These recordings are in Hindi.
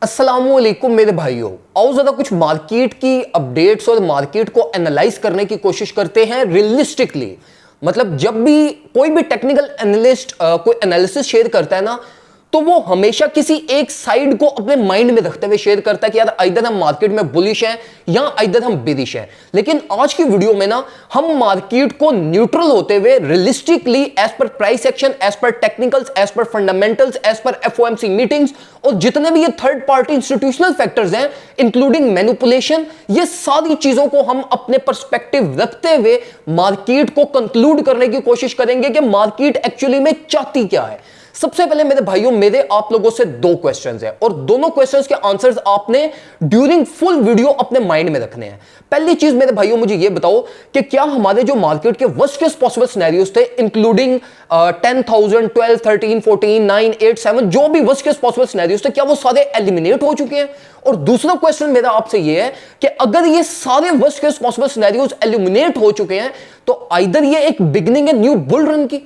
अस्सलामुअलैकुम मेरे भाइयों, आओ ज़्यादा कुछ मार्केट की अपडेट्स और मार्केट को एनालाइज करने की कोशिश करते हैं रियलिस्टिकली। मतलब जब भी कोई भी टेक्निकल एनालिस्ट कोई एनालिसिस शेयर करता है ना, तो वो हमेशा किसी एक साइड को अपने माइंड में रखते हुए शेयर करता है कि यार आइदर हम मार्केट में बुलिश हैं या आइदर हम बेरिश हैं। लेकिन आज की वीडियो में ना हम मार्केट को न्यूट्रल होते हुए realistically as per price action, as per technicals, as per fundamentals, as per FOMC meetings और जितने भी ये थर्ड पार्टी इंस्टीट्यूशनल फैक्टर्स हैं इंक्लूडिंग मैनिपुलेशन, ये सारी चीजों को हम अपने पर्सपेक्टिव रखते हुए मार्केट को कंक्लूड करने की कोशिश करेंगे कि मार्केट एक्चुअली में चाहती क्या है। सबसे पहले मेरे भाइयों, मेरे आप लोगों से दो क्वेश्चंस हैं और दोनों क्वेश्चंस के आंसर्स आपने ड्यूरिंग फुल वीडियो अपने माइंड में रखने हैं। पहली चीज मेरे भाइयों मुझे यह बताओ कि क्या हमारे जो मार्केट के वर्स्ट केस पॉसिबल सिनेरियोस थे इंक्लूडिंग 10,000, 12, 13, 14, 9, 8, 7 जो भी वर्स्ट केस पॉसिबल सिनेरियोस थे, क्या वो सारे एलिमिनेट हो चुके हैं? और दूसरा क्वेश्चन मेरा आपसे यह है कि अगर ये सारे worst case possible scenarios eliminate हो चुके हैं तो आइदर ये एक बिगिनिंग है न्यू बुल रन की।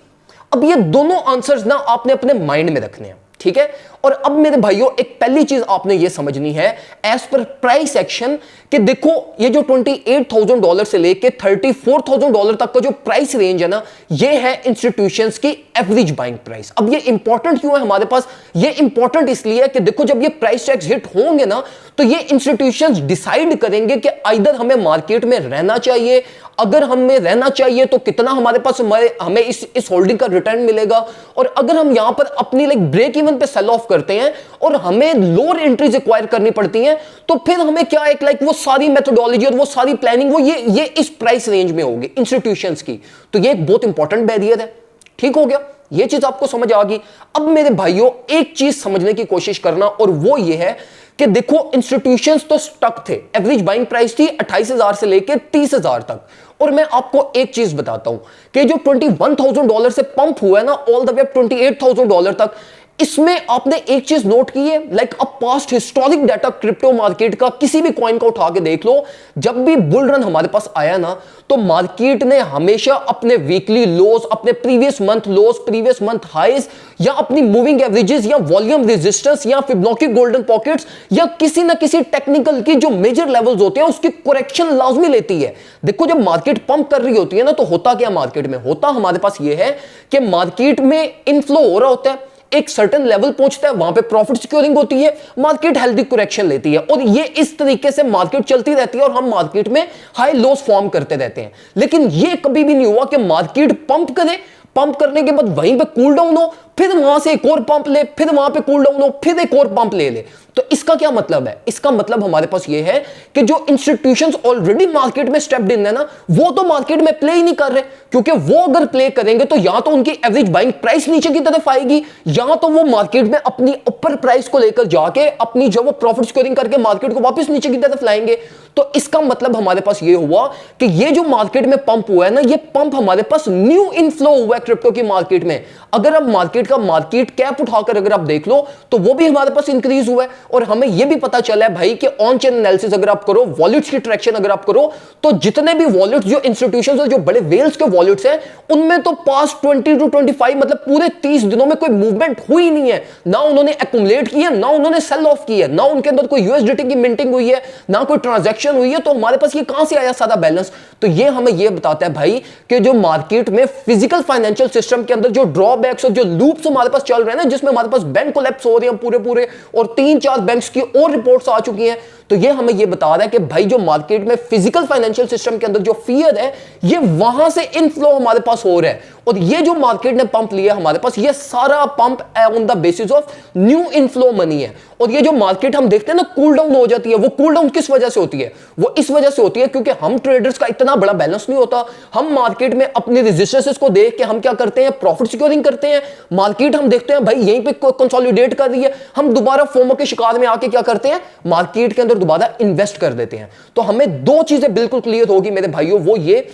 अब ये दोनों आंसर्स ना आपने अपने माइंड में रखने हैं, ठीक है? और अब मेरे भाइयों एक पहली चीज आपने ये समझनी है एज पर प्राइस एक्शन कि देखो ये जो $28,000 से लेके $34,000 तक का जो प्राइस रेंज है ना, ये है इंस्टीट्यूशंस की एवरेज बाइंग प्राइस। अब ये इंपॉर्टेंट क्यों है हमारे पास? ये इंपॉर्टेंट इसलिए है कि देखो जब ये प्राइस टैग्स हिट होंगे ना तो ये इंस्टीट्यूशंस डिसाइड करेंगे कि आइदर हमें मार्केट में रहना चाहिए, अगर हमें रहना चाहिए तो कितना हमारे पास हमें इस होल्डिंग का रिटर्न मिलेगा, और अगर हम यहां पर अपनी ब्रेक इवन पे सेल ऑफ करते हैं और हमें लोअर एंट्रीज एक्वायर करनी पड़ती हैं तो फिर हमें क्या एक वो सारी मेथोडोलॉजी और वो सारी प्लानिंग वो ये इस प्राइस रेंज में होगी इंस्टीट्यूशंस की। तो ये एक बहुत इंपॉर्टेंट बैरियर है। ठीक हो गया, ये चीज आपको समझ आ गई। अब मेरे भाइयों एक चीज समझने की कोशिश करना और वो ये है कि देखो इंस्टीट्यूशंस तो स्टक थे, एवरेज बाइंग प्राइस थी 28,000 से लेकर 30,000 तक। और मैं आपको एक चीज बताता हूं कि जो $21,000 से पंप हुआ है ना ऑल द वे $28,000 तक, इसमें आपने एक चीज नोट की है, a past historic data crypto market का किसी भी कॉइन का उठा के देख लो, जब भी बुल रन हमारे पास आया ना तो मार्केट ने हमेशा अपने वीकली लोस, अपने previous month loss, previous month highs या अपनी मूविंग एवरेजेस या वॉल्यूम रेजिस्टेंस या फिबोनाची गोल्डन पॉकेट्स या किसी ना किसी टेक्निकल की जो मेजर लेवल्स होते हैं उसकी करेक्शन लाजमी लेती है। देखो जब मार्केट पंप कर रही होती है ना तो होता क्या मार्केट में होता हमारे पास यह है कि मार्केट में इनफ्लो हो रहा होता है, एक सर्टेन लेवल पहुंचता है, वहां पे प्रॉफिट सिक्योरिंग होती है, मार्केट हेल्दी करेक्शन लेती है और ये इस तरीके से मार्केट चलती रहती है और हम मार्केट में हाई लॉस फॉर्म करते रहते हैं। लेकिन ये कभी भी नहीं हुआ कि मार्केट पंप करे, पंप करने के बाद वहीं पे कूल डाउन हो, फिर वहां से एक और पंप ले, फिर वहां पे कूल डाउन हो, फिर एक और पंप ले ले। तो इसका क्या मतलब है? इसका मतलब हमारे पास ये है कि जो इंस्टीट्यूशंस ऑलरेडी मार्केट में स्टेप्ड इन है ना, वो तो मार्केट में प्ले ही नहीं कर रहे, क्योंकि वो अगर प्ले करेंगे तो या तो उनकी एवरेज बाइंग प्राइस नीचे की तरफ आएगी या तो वो मार्केट में अपनी अपर प्राइस को लेकर जाके अपनी जो वो प्रॉफिट स्कोरिंग करके मार्केट को वापस नीचे की तरफ लाएंगे। तो इसका मतलब हमारे पास ये हुआ कि ये जो मार्केट में पंप हुआ है ना, ये पंप हमारे पास न्यू इनफ्लो हुआ है क्रिप्टो की मार्केट में। अगर अब मार्केट का मार्केट कैप उठाकर अगर आप देख लो तो वो भी हमारे पास इंक्रीज हुआ है और हमें यह भी पता चला है भाई कि ऑन चेन एनालिसिस अगर आप करो, वॉलेट्स की ट्रैक्शन अगर आप करो, तो जितने भी वॉलेट्स जो इंस्टीट्यूशंस जो बड़े वेल्स के वॉलेट्स हैं उनमें तो पास्ट 20 to 25 मतलब पूरे 30 दिनों में कोई मूवमेंट हुई नहीं है, ना उन्होंने एक्युमुलेट की है, ना उन्होंने सेल ऑफ की है, ना उनके अंदर कोई यूएसडीटी की मिंटिंग हुई है, ना कोई ट्रांजैक्शन हुई है। तो हमारे पास ये कहां से आया सादा बैलेंस? तो ये हमें ये बताता है भाई कि जो मार्केट में फिजिकल फाइनेंशियल सिस्टम के अंदर जो ड्रॉबैक्स और जो लूप्स हमारे पास चल रहे हैं ना, जिसमें हमारे पास बैंक कोलैप्स हो रहे हैं पूरे और 3-4 बैंक्स की और रिपोर्ट्स आ चुकी हैं, तो ये हमें ये बता रहा है कि भाई जो मार्केट में फिजिकल फाइनेंशियल सिस्टम के अंदर जो फियर है ये वहां से इनफ्लो हमारे पास हो रहा है। और ये जो मार्केट ने पंप लिया हमारे पास, ये सारा pump on the basis of new inflow money है। और ये जो मार्केट हम देखते हैं ना कूल डाउन हो जाती है, वो कूल डाउन किस वजह से होती है? वो इस वजह से होती है क्योंकि हम ट्रेडर्स का इतना बड़ा बैलेंस नहीं होता। हम मार्केट में अपनी रेजिस्टेंसेस को देख के हम क्या करते हैं? प्रॉफिट सिक्योरिंग करते हैं। मार्केट हम देखते हैं भाई यहीं पे कंसोलिडेट कर रही है, हम दोबारा फोमो के शिकार में आके क्या करते हैं? मार्केट के अंदर दोबारा इन्वेस्ट कर देते हैं। तो हमें दो चीजें बिल्कुल क्लियर होगी मेरे भाइयों, वो ये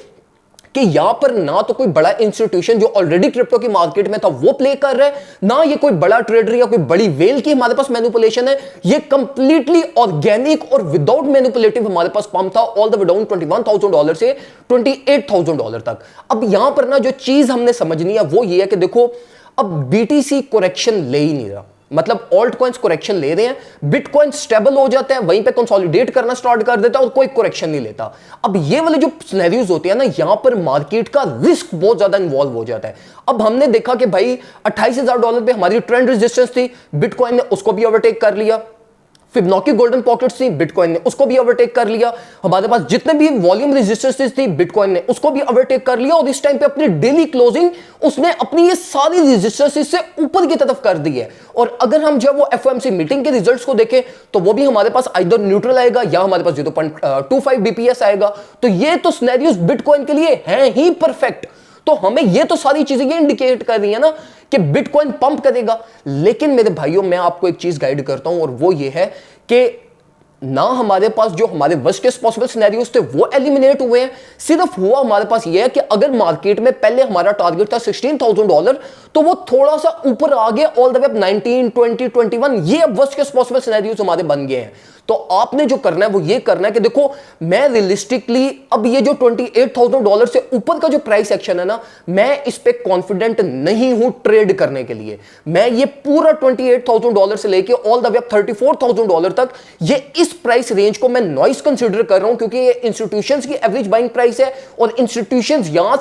कि यहां पर ना तो कोई बड़ा इंस्टीट्यूशन जो ऑलरेडी क्रिप्टो की मार्केट में था वो प्ले कर रहा है, ना ये कोई बड़ा ट्रेडर या कोई बड़ी वेल की हमारे पास मैनिपुलेशन है। ये कंप्लीटली ऑर्गेनिक और विदाउट मैनिपुलेटिव हमारे पास पंप था ऑल द वे डाउन $21,000 से $28,000 तक। अब यहां पर ना जो चीज हमने समझनी है वो ये है कि देखो अब बीटीसी करेक्शन ले ही नहीं रहा, मतलब ऑल्ट कॉइन्स करेक्शन ले रहे हैं, बिटकॉइन स्टेबल हो जाता है, वहीं पे कंसोलिडेट करना स्टार्ट कर देता है और कोई करेक्शन नहीं लेता। अब ये वाले जो सिनेरियोज होते हैं ना, यहां पर मार्केट का रिस्क बहुत ज्यादा इन्वॉल्व हो जाता है। अब हमने देखा कि भाई $28,000 पे हमारी ट्रेंड रेजिस्टेंस थी, बिटकॉइन ने उसको भी ओवरटेक कर लिया। फिबोनाची गोल्डन पॉकेट्स थी, बिटकॉइन ने उसको भी ओवरटेक कर लिया। हमारे पास जितने भी वॉल्यूम रेजिस्टेंसेस थी, बिटकॉइन ने उसको भी ओवरटेक कर लिया। और इस टाइम पे अपनी डेली क्लोजिंग उसने अपनी ये सारी रेजिस्टेंसेस से ऊपर की तरफ कर दी है। और अगर हम जब वो एफओएमसी मीटिंग के रिजल्ट्स को देखें तो वो भी हमारे पास आइदर न्यूट्रल आएगा या हमारे पास 0.25 बीपीएस आएगा। तो ये तो सिनेरियोस बिटकॉइन के लिए हैं ही परफेक्ट। तो हमें ये तो सारी चीजें ये इंडिकेट कर रही है ना कि बिटकॉइन पंप करेगा। लेकिन मेरे भाइयों, मैं आपको एक चीज गाइड करता हूं और वो ये है कि ना हमारे पास जो हमारे वर्स्ट केस पॉसिबल सिनेरियोस थे वो एलिमिनेट हुए हैं। सिर्फ हुआ हमारे पास ये है कि अगर मार्केट में पहले हमारा टारगेट था $16,000, तो वो थोड़ा सा ऊपर आ गया ऑल द वे 19, 20, 21। ये अब वर्स्ट केस पॉसिबल सिनेरियोस हमारे बन गए हैं। तो आपने जो करना है वो ये करना है कि देखो, मैं रियलिस्टिकली अब ये जो $28,000 से ऊपर का जो प्राइस एक्शन है ना, मैं इस पे कॉन्फिडेंट नहीं हूं ट्रेड करने के लिए। मैं ये पूरा $28,000 से लेके ऑल द वे $34,000 तक ये इस प्राइस रेंज को मैं नॉइस कंसीडर कर रहा हूं, क्योंकि ये इंस्टीट्यूशंस की एवरेज बाइंग प्राइस है। और इंस्टीट्यूशंस यहां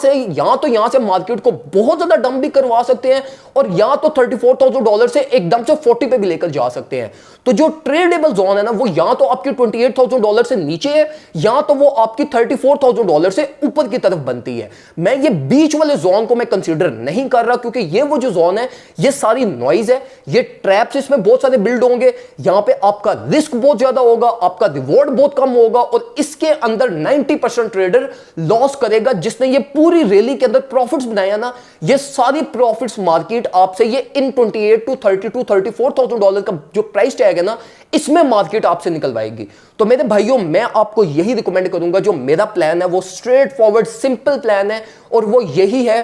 से मार्केट को बहुत ज्यादा डंप भी करवा सकते हैं और या तो $34,000 से एकदम से 40 पे भी लेकर जा सकते हैं। तो जो ट्रेडेबल जोन है ना, वो या तो आपके $28,000 से नीचे है या तो वो आपकी $34,000 से ऊपर की तरफ बनती है। मैं ये बीच वाले जोन को मैं कंसीडर नहीं कर रहा, क्योंकि ये वो जो जोन है ये सारी नॉइज है, ये ट्रैप्स इसमें बहुत सारे बिल्ड होंगे। यहां पे आपका रिस्क बहुत ज्यादा होगा, आपका रिवॉर्ड बहुत कम होगा और इसके अंदर 90% ट्रेडर लॉस करेगा। जिसने ये पूरी रैली के अंदर प्रॉफिट्स बनाया ना, ये सारी प्रॉफिट्स मार्केट आपसे ये इन 28 to 32, $34,000 का जो प्राइस टैग है ना, इसमें मार्केट आपसे निकलवाएगी। तो मेरे भाइयों, मैं आपको यही रिकमेंड करूंगा, जो मेरा प्लान है वो स्ट्रेट फॉरवर्ड सिंपल प्लान है और वो यही है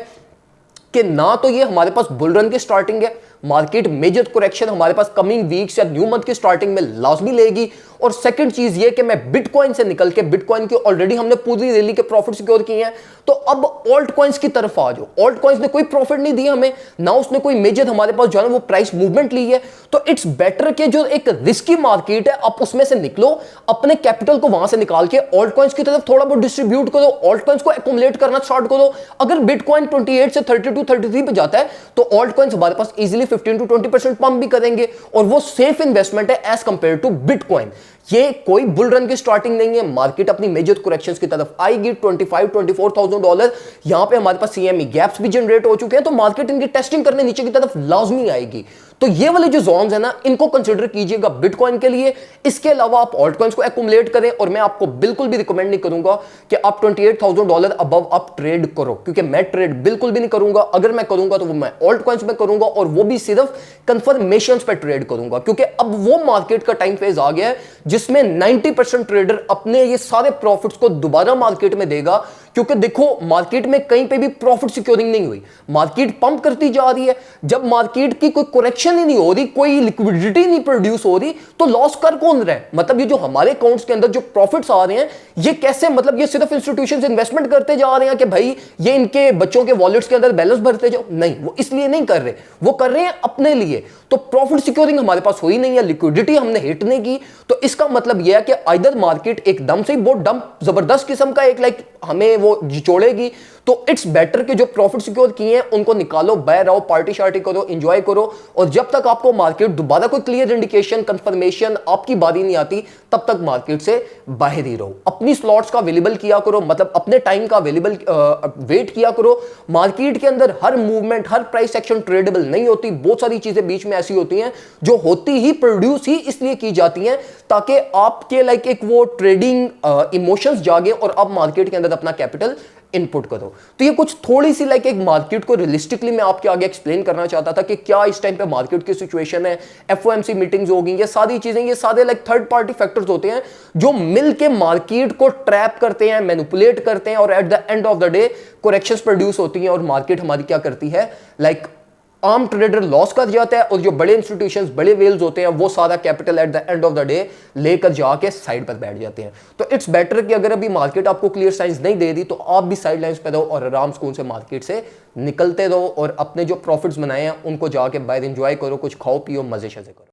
कि ना तो ये हमारे पास बुल रन की स्टार्टिंग है, मार्केट मेजर करेक्शन हमारे पास कमिंग वीक्स या न्यू मंथ की स्टार्टिंग में लाजमी लेगी। और सेकंड चीज ये कि मैं बिटकॉइन से निकल के, बिटकॉइन की ऑलरेडी हमने पूरी रैली के प्रॉफिट सिक्योर किए हैं, तो अब ऑल्ट कॉइन्स की तरफ आ जाओ। ऑल्ट कॉइन्स ने कोई प्रॉफिट नहीं दिया हमें, ना उसने कोई मेजर हमारे पास जो है वो प्राइस मूवमेंट ली है। तो इट्स बेटर कि जो एक रिस्की मार्केट है आप उसमें से निकलो, अपने कैपिटल को वहां से निकाल के ऑल्ट कॉइन्स की तरफ थोड़ा बहुत डिस्ट्रीब्यूट करो, ऑल्ट कॉइन्स को एक्युमुलेट करना स्टार्ट करो। अगर बिटकॉइन 28 से 32, 33 पे जाता है तो ऑल्ट कॉइन्स हमारे पास इजीली 15 to 20% पंप भी करेंगे और वो सेफ इन्वेस्टमेंट है एज कंपेयर टू बिटकॉइन। ये कोई बुल रन की स्टार्टिंग नहीं है, मार्केट अपनी मेजर करेक्शंस की तरफ आएगी। $25,000-24,000 यहां पे हमारे पास सीएमई गैप्स भी जनरेट हो चुके हैं, तो मार्केट इनकी टेस्टिंग करने नीचे की तरफ लाजमी आएगी। तो ये वाले जो जोन्स है ना, इनको कंसीडर कीजिएगा बिटकॉइन के लिए। इसके अलावा आप ऑल्ट कॉइन्स को एक्युमुलेट करें और मैं आपको बिल्कुल भी रिकमेंड नहीं करूंगा कि आप $28,000 अबव आप ट्रेड करो, क्योंकि मैं ट्रेड बिल्कुल भी नहीं करूंगा। अगर मैं करूंगा तो वो मैं ऑल्ट कॉइन्स में करूंगा और वो भी सिर्फ कंफर्मेशंस पे ट्रेड करूंगा, क्योंकि अब वो मार्केट का टाइम फेज आ गया है जिसमें 90% ट्रेडर अपने ये सारे प्रॉफिट्स को दोबारा मार्केट में देगा। क्योंकि देखो, मार्केट में कहीं पे भी प्रॉफिट सिक्योरिंग नहीं हुई, मार्केट पंप करती जा रही है। जब मार्केट की कोई करेक्शन ही नहीं हो रही, कोई लिक्विडिटी नहीं प्रोड्यूस हो रही, तो लॉस कर कौन रहा है? मतलब ये जो हमारे अकाउंट्स के अंदर जो प्रॉफिट्स आ रहे हैं, ये कैसे, मतलब ये सिर्फ इंस्टीट्यूशंस इन्वेस्टमेंट करते जा रहे हैं कि भाई ये इनके बच्चों के वॉलेट्स के अंदर बैलेंस भरते जाओ? नहीं, वो इसलिए नहीं कर रहे, वो कर रहे हैं अपने लिए। तो प्रॉफिट सिक्योरिंग हमारे पास हुई नहीं है, लिक्विडिटी हमने हिट नहीं की। तो इसका मतलब यह है कि आइदर मार्केट एकदम से बहुत डंप जबरदस्त किस्म का एक हमें वो जोड़ेगी, तो इट्स बेटर कि जो प्रॉफिट सिक्योर किए हैं उनको निकालो, बाहर आओ, पार्टी शार्टी करो, एंजॉय करो। और जब तक आपको मार्केट दोबारा कोई क्लियर इंडिकेशन, कंफर्मेशन आपकी बारी नहीं आती, तब तक मार्केट से बाहर ही रहो। अपनी स्लॉट्स का अवेलेबल किया करो, मतलब अपने टाइम का अवेलेबल वेट किया करो। मार्केट के अंदर हर मूवमेंट, हर प्राइस एक्शन ट्रेडेबल नहीं होती। बहुत सारी चीजें बीच में ऐसी होती हैं जो होती ही, प्रोड्यूस ही इसलिए की जाती हैं ताकि आपके एक वो ट्रेडिंग इमोशंस जागे और अब मार्केट के अंदर अपना कैपिटल इनपुट करो। तो ये कुछ थोड़ी सी एक मार्केट को रियलिस्टिकली मैं आपके आगे एक्सप्लेन करना चाहता था कि क्या इस टाइम पे मार्केट की सिचुएशन है। एफओएमसी मीटिंग्स होगी, ये सारी चीजें, ये सारे थर्ड पार्टी फैक्टर्स होते हैं जो मिल के मार्केट को ट्रैप करते हैं, मैनिपुलेट करते हैं और at the end of the day corrections produce होती हैं और मार्केट हमारी क्या करती है, आम ट्रेडर लॉस कर जाता है, और जो बड़े इंस्टीट्यूशंस, बड़े वेल्स होते हैं, वो सारा capital at the end of the day लेकर जाके साइड पर बैठ जाते हैं। तो इट्स बेटर कि अगर अभी मार्केट आपको क्लियर साइंस नहीं दे रही तो आप भी साइड लाइन्स पे रहो और आराम सुकून से मार्केट से निकलते रहो, और अपने जो प्रॉफिट्स बनाए हैं उनको जाके बाहर एंजॉय करो, कुछ खाओ पियो, मजे शजे करो।